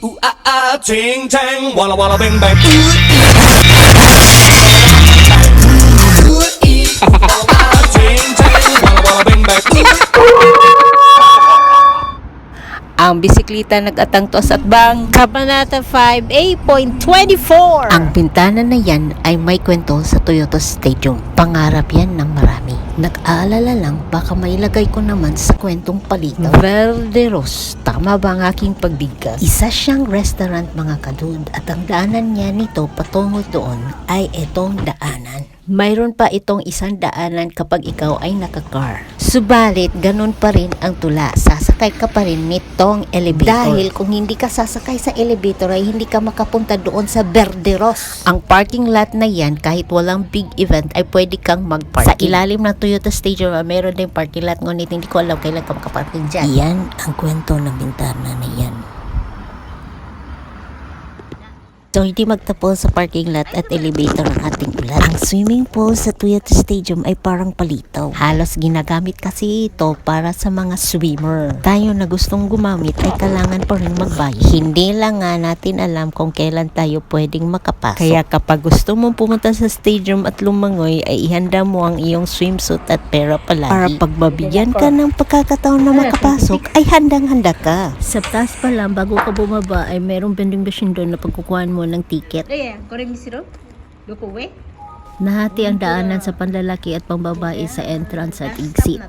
ooh ah ah, ting tang, walla walla bang bang. Ooh ee, walla walla, ting tang, walla walla bang bang. Ang bisikleta nag-atang tos at bang Kabanata 5, 8.24. ang bintana na yan ay may kwento sa Toyota Stadium. Pangarap yan ng marami. Nag-aalala lang baka mailagay ko naman sa kwentong palitaw. Verderos, tama ba ang aking pagbigkas? Isa siyang restaurant mga kadud at ang daanan niya nito patungo doon ay itong daanan. Mayroon pa itong isang daanan kapag ikaw ay naka-car. Subalit, ganun pa rin ang tula. Sasakay ka pa rin nitong elevator. Dahil kung hindi ka sasakay sa elevator ay hindi ka makapunta doon sa Verderos. Ang parking lot na yan, kahit walang big event, ay pwede kang mag-parking. Sa ilalim ng Toyota Stadium, meron din parking lot. Ngunit hindi ko alam kailan ka makaparking dyan. Yan ang kwento ng bintana na yan. So, hindi magtapos sa parking lot at elevator ang ating ulan. Ang swimming pool sa Toyota Stadium ay parang palitaw. Halos ginagamit kasi ito para sa mga swimmer. Tayo na gustong gumamit ay kailangan pa rin magbayad. Hindi lang nga natin alam kung kailan tayo pwedeng makapasok. Kaya kapag gusto mong pumunta sa stadium at lumangoy, ay ihanda mo ang iyong swimsuit at pera palagi. Para pag mabigyan ka ng pagkakataon na makapasok, ay handang-handa ka. Sa taas pa lang, bago ka bumaba, ay merong vending machine doon na pagkukuhan mo ng ticket. Nahati ang daanan sa panlalaki at pangbabae sa entrance at exit.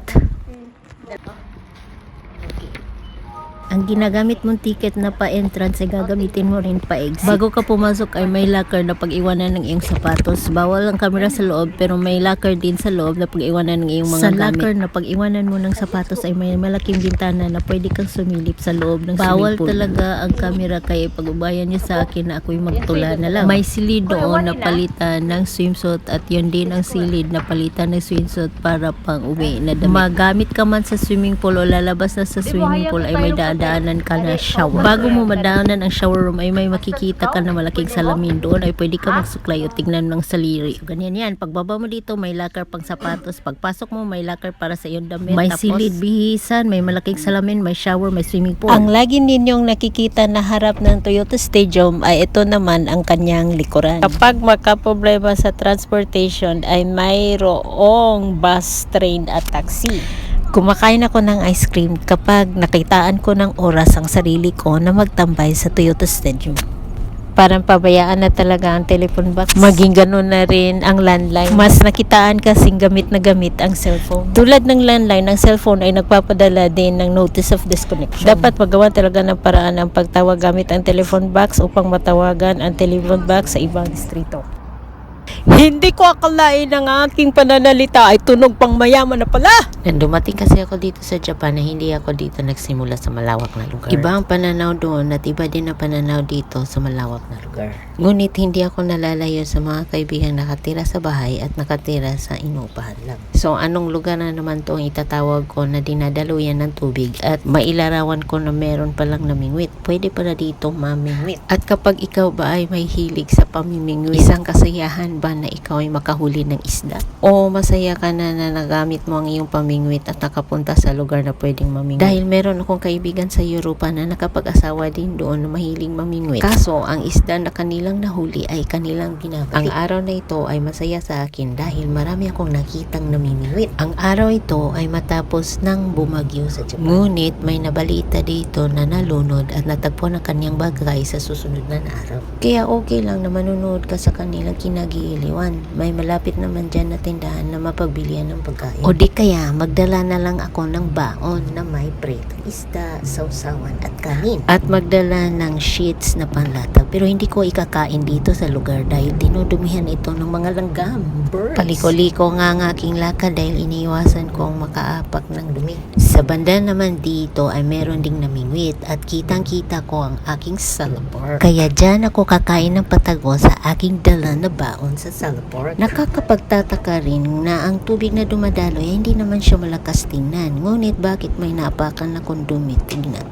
Ang ginagamit mong ticket na pa-entrance ay gagamitin mo rin pa-exit. Bago ka pumasok ay may locker na pag-iwanan ng iyong sapatos. Bawal ang kamera sa loob pero may locker din sa loob na pag-iwanan ng iyong mga gamit. Sa locker na pag-iwanan mo ng sapatos ay may malaking bintana na pwede kang sumilip sa loob ng swimming pool. Bawal talaga ang kamera kaya pag-ubayan niyo sa akin na ako'y magtula na lang. May silid doon na palitan ng swimsuit at yun din ang silid na palitan ng swimsuit para pang uwi na damit. Magamit ka man sa swimming pool o lalabas na sa swimming pool ay may daanan ka na shower. Bago mo madaanan ang shower room ay may makikita ka na malaking salamin. Doon ay pwede ka magsuklay o tignan ng saliri. Ganyan yan. Pagbaba mo dito may locker pang sapatos. Pagpasok mo may locker para sa iyong damit. May silid bihisan, may malaking salamin, may shower, may swimming pool. Ang lagi ninyong nakikita na harap ng Toyota Stadium ay ito naman ang kanyang likuran. Kapag magkaproblema sa transportation ay mayroong bus, train at taxi. Kumakain ako ng ice cream kapag nakitaan ko ng oras ang sarili ko na magtambay sa Toyota Stadium. Parang pabayaan na talaga ang telephone box. Maging ganun na rin ang landline. Mas nakitaan kasing gamit na gamit ang cellphone. Tulad ng landline, ang cellphone ay nagpapadala din ng notice of disconnection. Dapat magawa talaga ng paraan ang pagtawag gamit ang telephone box upang matawagan ang telephone box sa ibang distrito. Hindi ko akalain ang aking pananalita ay tunog pang mayaman na pala. Nang dumating kasi ako dito sa Japan na hindi ako dito nagsimula sa malawak na lugar. Iba ang pananaw doon at iba din ang pananaw dito sa malawak na lugar. Ngunit hindi ako nalalayo sa mga kaibigan nakatira sa bahay at nakatira sa inuupahan lang. So anong lugar na naman to ang itatawag ko na dinadaluyan ng tubig at mailarawan ko na meron palang namingwit. Pwede pala dito mamingwit. At kapag ikaw ba ay may hilig sa pamimingwit, isang kasiyahan ba na ikaw ay makahuli ng isda? O masaya ka na nagamit mo ang iyong pamingwit at nakapunta sa lugar na pwedeng mamingwit? Dahil meron akong kaibigan sa Europa na nakapag-asawa din doon na mahiling mamingwit. Kaso, ang isda na kanilang nahuli ay kanilang binabalik. Ang araw na ito ay masaya sa akin dahil marami akong nakitang namimingwit. Ang araw ito ay matapos ng bumagyo sa Japan. Ngunit may nabalita dito na nalunod at natagpuan ang kanyang bagay sa susunod na araw. Kaya okay lang na manunood ka sa kanilang kinagiliwan. May malapit naman dyan na tindahan na mapagbilian ng pagkain. O di kaya magdala na lang ako ng baon na may pritong isda, sausawan at kanin. At magdala ng sheets na panlatag. Pero hindi ko ikakain dito sa lugar dahil dinudumihan ito ng mga langgam. Birds. Paliko-liko nga ang aking lakad dahil iniiwasan kong makaapak ng dumi. Sa banda naman dito ay meron ding namingwit at kitang-kita ko ang aking salaport. Kaya dyan ako kakain ng patago sa aking dala na baon sa salaport. Nakakapagtataka rin na ang tubig na dumadaloy ay hindi naman siya malakas tingnan. Ngunit bakit may naapakan na kondumit? Tingnan.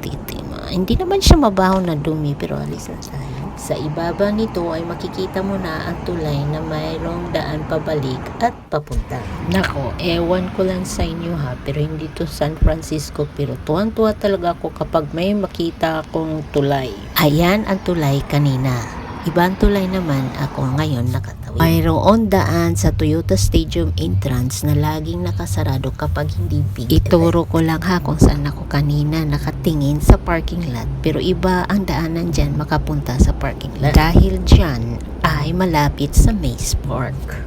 Hindi naman siya mabaho na dumi, pero alis na tayo. Sa ibaba nito ay makikita mo na ang tulay na mayroong daan pabalik at papunta. Nako, ewan ko lang sa inyo ha, pero hindi to San Francisco, pero tuwang-tuwa talaga ako kapag may makita akong tulay. Ayan ang tulay kanina. Ibang tulay naman ako ngayon nakatawid. Mayroon daan sa Toyota Stadium entrance na laging nakasarado kapag hindi big. Ituro ko lang ha kung saan ako kanina nakatingin sa parking lot. Pero iba ang daanan dyan makapunta sa parking lot. Dahil dyan ay malapit sa Maze Park.